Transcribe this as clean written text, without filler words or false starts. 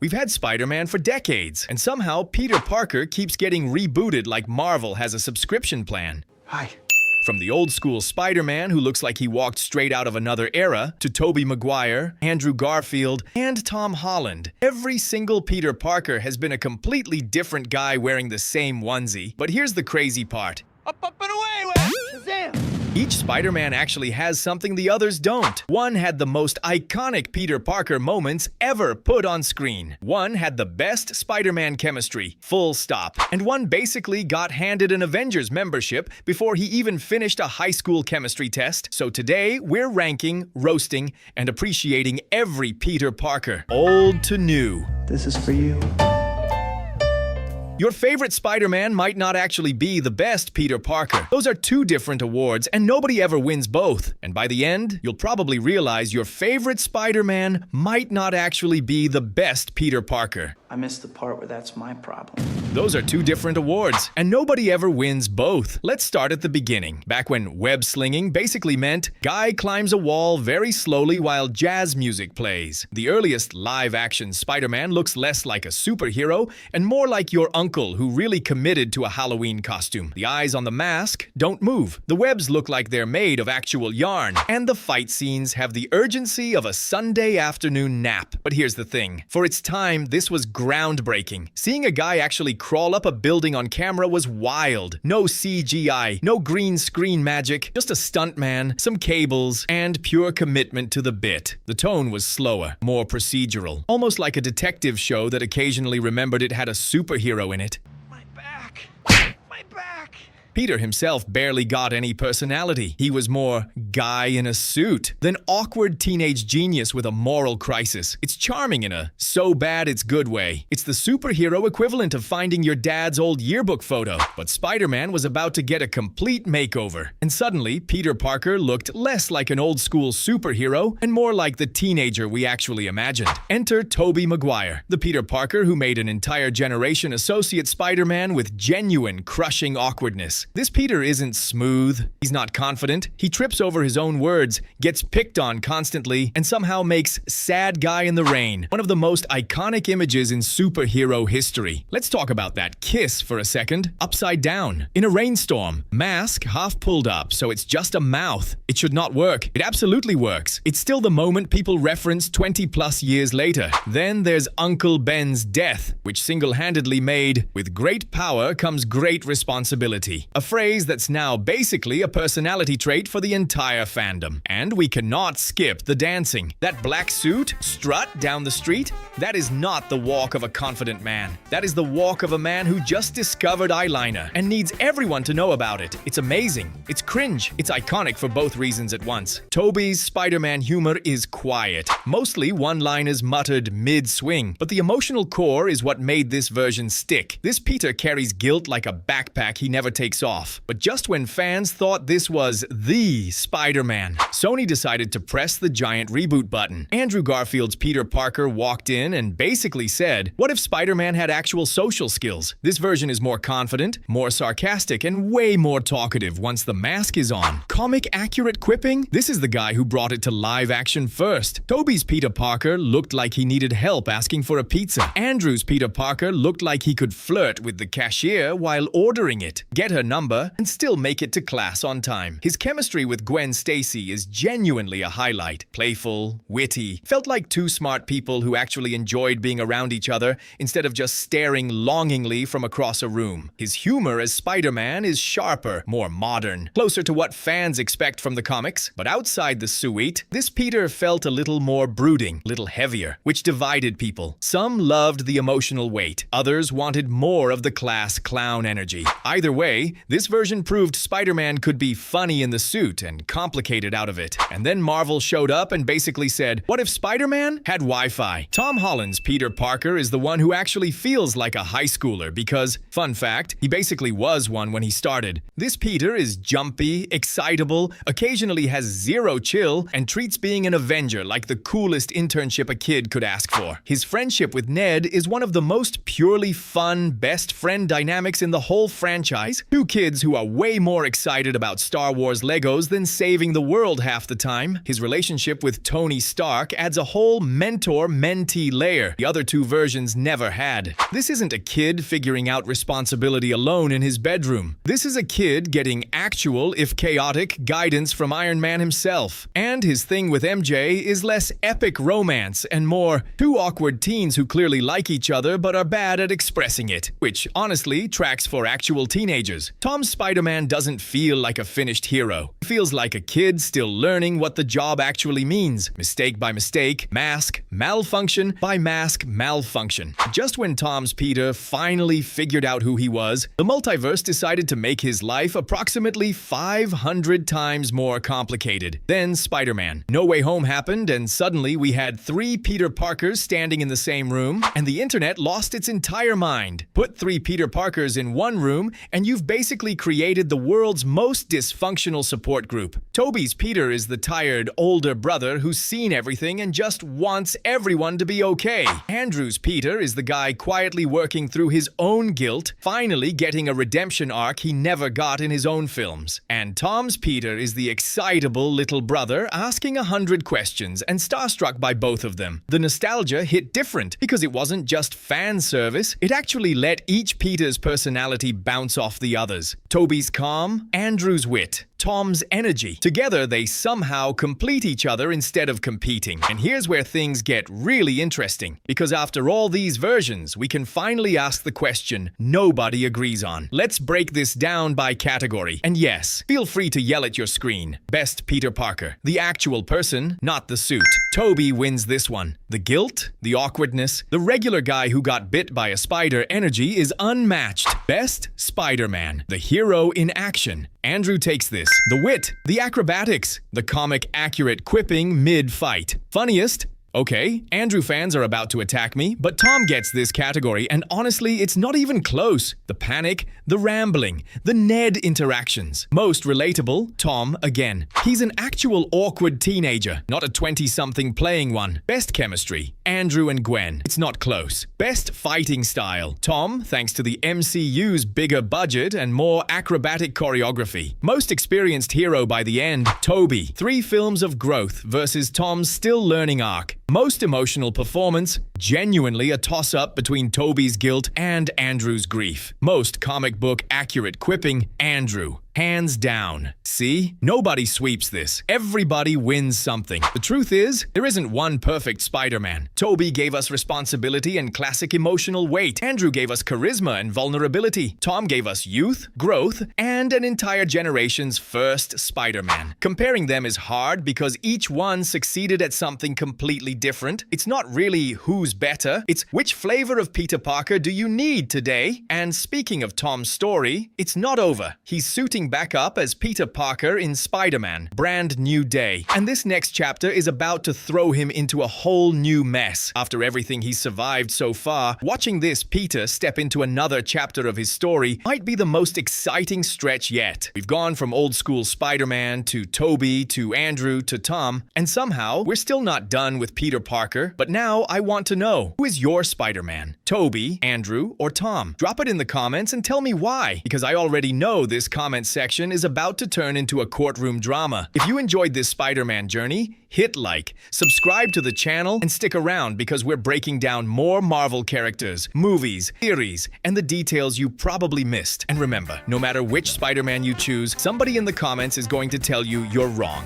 We've had Spider-Man for decades, and somehow Peter Parker keeps getting rebooted like Marvel has a subscription plan. Hi. From the old-school Spider-Man who looks like he walked straight out of another era, to Tobey Maguire, Andrew Garfield, and Tom Holland, every single Peter Parker has been a completely different guy wearing the same onesie. But here's the crazy part. Up and away, Shazam! Each Spider-Man actually has something the others don't. One had the most iconic Peter Parker moments ever put on screen. One had the best Spider-Man chemistry, full stop. And one basically got handed an Avengers membership before he even finished a high school chemistry test. So today, we're ranking, roasting, and appreciating every Peter Parker, old to new. This is for you. Your favorite Spider-Man might not actually be the best Peter Parker. Those are two different awards, and nobody ever wins both. And by the end, you'll probably realize your favorite Spider-Man might not actually be the best Peter Parker. I missed the part where that's my problem. Those are two different awards, and nobody ever wins both. Let's start at the beginning, back when web slinging basically meant guy climbs a wall very slowly while jazz music plays. The earliest live-action Spider-Man looks less like a superhero and more like your uncle who really committed to a Halloween costume. The eyes on the mask don't move. The webs look like they're made of actual yarn, and the fight scenes have the urgency of a Sunday afternoon nap. But here's the thing. For its time, this was groundbreaking. Seeing a guy actually crawl up a building on camera was wild. No CGI, no green screen magic, just a stuntman, some cables, and pure commitment to the bit. The tone was slower, more procedural, almost like a detective show that occasionally remembered it had a superhero in it. My back! My back! Peter himself barely got any personality. He was more guy in a suit than awkward teenage genius with a moral crisis. It's charming in a so bad it's good way. It's the superhero equivalent of finding your dad's old yearbook photo. But Spider-Man was about to get a complete makeover. And suddenly, Peter Parker looked less like an old-school superhero and more like the teenager we actually imagined. Enter Tobey Maguire, the Peter Parker who made an entire generation associate Spider-Man with genuine, crushing awkwardness. This Peter isn't smooth, he's not confident, he trips over his own words, gets picked on constantly, and somehow makes sad guy in the rain one of the most iconic images in superhero history. Let's talk about that kiss for a second. Upside down, in a rainstorm, mask half pulled up so it's just a mouth. It should not work. It absolutely works. It's still the moment people reference 20 plus years later. Then there's Uncle Ben's death, which single-handedly made, with great power comes great responsibility. A phrase that's now basically a personality trait for the entire fandom. And we cannot skip the dancing. That black suit, strut down the street, that is not the walk of a confident man. That is the walk of a man who just discovered eyeliner and needs everyone to know about it. It's amazing. It's cringe. It's iconic for both reasons at once. Tobey's Spider-Man humor is quiet. Mostly one-liners muttered mid-swing. But the emotional core is what made this version stick. This Peter carries guilt like a backpack he never takes off. But just when fans thought this was the Spider-Man, Sony decided to press the giant reboot button. Andrew Garfield's Peter Parker walked in and basically said, what if Spider-Man had actual social skills? This version is more confident, more sarcastic, and way more talkative once the mask is on. Comic-accurate quipping? This is the guy who brought it to live action first. Tobey's Peter Parker looked like he needed help asking for a pizza. Andrew's Peter Parker looked like he could flirt with the cashier while ordering it, get her number, and still make it to class on time. His chemistry with Gwen Stacy is genuinely a highlight. Playful, witty, felt like two smart people who actually enjoyed being around each other instead of just staring longingly from across a room. His humor as Spider-Man is sharper, more modern, closer to what fans expect from the comics. But outside the suite, this Peter felt a little more brooding, little heavier, which divided people. Some loved the emotional weight. Others wanted more of the class clown energy. Either way, this version proved Spider-Man could be funny in the suit and complicated out of it. And then Marvel showed up and basically said, what if Spider-Man had Wi-Fi? Tom Holland's Peter Parker is the one who actually feels like a high schooler because, fun fact, he basically was one when he started. This Peter is jumpy, excitable, occasionally has zero chill, and treats being an Avenger like the coolest internship a kid could ask for. His friendship with Ned is one of the most purely fun, best friend dynamics in the whole franchise. Two kids who are way more excited about Star Wars Legos than saving the world half the time. His relationship with Tony Stark adds a whole mentor-mentee layer the other two versions never had. This isn't a kid figuring out responsibility alone in his bedroom. This is a kid getting actual, if chaotic, guidance from Iron Man himself. And his thing with MJ is less epic romance and more two awkward teens who clearly like each other but are bad at expressing it, which honestly tracks for actual teenagers. Tom's Spider-Man doesn't feel like a finished hero. He feels like a kid still learning what the job actually means. Mistake by mistake, mask, malfunction by mask, malfunction. Just when Tom's Peter finally figured out who he was, the multiverse decided to make his life approximately 500 times more complicated. Then Spider-Man. No Way Home happened, and suddenly we had 3 Peter Parkers standing in the same room, and the internet lost its entire mind. Put 3 Peter Parkers in one room, and you've basically created the world's most dysfunctional support group. Tobey's Peter is the tired, older brother who's seen everything and just wants everyone to be okay. Andrew's Peter is the guy quietly working through his own guilt, finally getting a redemption arc he never got in his own films. And Tom's Peter is the excitable little brother asking 100 questions and starstruck by both of them. The nostalgia hit different because it wasn't just fan service, it actually let each Peter's personality bounce off the others. Tobey's calm, Andrew's wit, Tom's energy. Together, they somehow complete each other instead of competing. And here's where things get really interesting, because after all these versions, we can finally ask the question nobody agrees on. Let's break this down by category. And yes, feel free to yell at your screen. Best Peter Parker. The actual person, not the suit. Tobey wins this one. The guilt, the awkwardness, the regular guy who got bit by a spider energy is unmatched. Best Spider-Man. The hero in action. Andrew takes this. The wit, the acrobatics, the comic accurate quipping mid-fight. Funniest? Okay, Andrew fans are about to attack me, but Tom gets this category, and honestly, it's not even close. The panic, the rambling, the Ned interactions. Most relatable, Tom again. He's an actual awkward teenager, not a 20-something playing one. Best chemistry, Andrew and Gwen. It's not close. Best fighting style, Tom, thanks to the MCU's bigger budget and more acrobatic choreography. Most experienced hero by the end, Tobey. 3 films of growth versus Tom's still learning arc. Most emotional performance, genuinely a toss-up between Tobey's guilt and Andrew's grief. Most comic book accurate quipping, Andrew. Hands down. See? Nobody sweeps this. Everybody wins something. The truth is, there isn't one perfect Spider-Man. Tobey gave us responsibility and classic emotional weight. Andrew gave us charisma and vulnerability. Tom gave us youth, growth, and an entire generation's first Spider-Man. Comparing them is hard because each one succeeded at something completely different. It's not really who's better, it's which flavor of Peter Parker do you need today? And speaking of Tom's story, it's not over. He's suiting back up as Peter Parker in Spider-Man, Brand New Day. And this next chapter is about to throw him into a whole new mess. After everything he's survived so far, watching this Peter step into another chapter of his story might be the most exciting stretch yet. We've gone from old school Spider-Man to Tobey to Andrew to Tom, and somehow we're still not done with Peter Parker. But now I want to know, who is your Spider-Man? Tobey, Andrew, or Tom? Drop it in the comments and tell me why, because I already know this comment section is about to turn into a courtroom drama. If you enjoyed this Spider-Man journey, hit like, subscribe to the channel, and stick around because we're breaking down more Marvel characters, movies, theories, and the details you probably missed. And remember, no matter which Spider-Man you choose, somebody in the comments is going to tell you you're wrong.